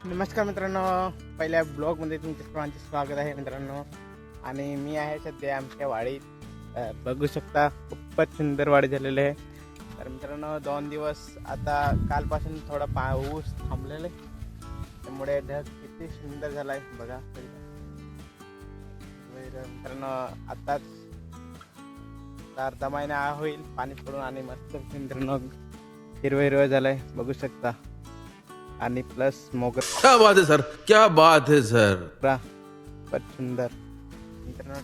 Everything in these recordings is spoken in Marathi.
नमस्कार मित्रांनो, पहिल्या ब्लॉगमध्ये तुमच्या सर्वांचे स्वागत आहे मित्रांनो. आणि मी आहे सध्या आमच्या वाडीत. बघू शकता खूपच सुंदर वाडी झालेली आहे. तर मित्रांनो 2 दिवस आता कालपासून थोडा पाऊस थांबलेला आहे, त्यामुळे ढग किती सुंदर झाला आहे बघा. मित्रांनो आताच अर्धा महिना होईल पाणी पडून आणि मस्त मित्रांनो हिरवं हिरवं झालं आहे बघू शकता. आणि प्लस मोगरा, क्या बात है सर, क्या बात है सर. खूपच सुंदर मित्रांनो.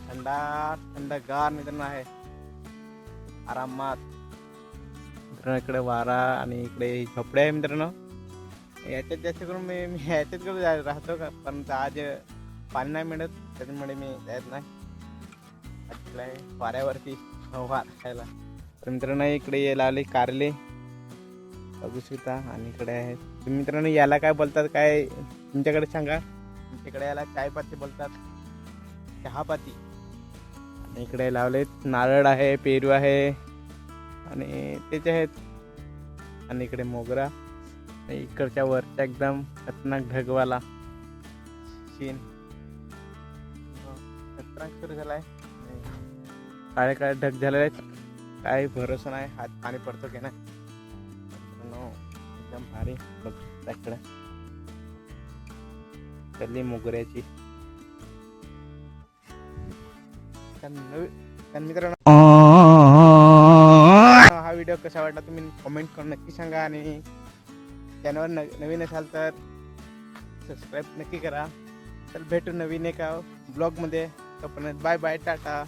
थंडगार मित्रांनो आहे आरामात. मित्रांनो इकडे वारा आणि इकडे झोपडे आहे मित्रांनो. याच्यात जास्त करून मी याच्यात राहतो का, पण आज पाणी नाही मिळत त्याच्यामुळे मी जात नाही वाऱ्यावरती वारा खायला. तर मित्रांनो इकडे ये लावले कारले बघू शकता. आणि इकडे आहे मित्रांनो, याला काय बोलतात काय तुमच्याकडे सांगा. तुमच्याकडे याला चायपत्ती बोलतात, चहापत्ती. आणि इकडे लावले नारळ आहे, पेरू आहे आणि त्याचे आहेत. आणि इकडे मोगरा. इकडच्या वरच्या एकदम खतरनाक ढगवाला सीन खतरनाक सुरू झालाय. काळे काळे ढग झालेले आहेत, काही भरोसा नाही हात पाणी पडतो की नाही. एकदम भारी बघ त्याकडे कल्ली मोगऱ्याची. मित्रांनो हा व्हिडिओ कसा वाटला तुम्ही कमेंट करून नक्की सांगा. आणि चॅनलवर नवीन असाल तर सबस्क्राईब नक्की करा. तर भेटू नवीन एका ब्लॉगमध्ये. तोपर्यंत बाय बाय, टाटा.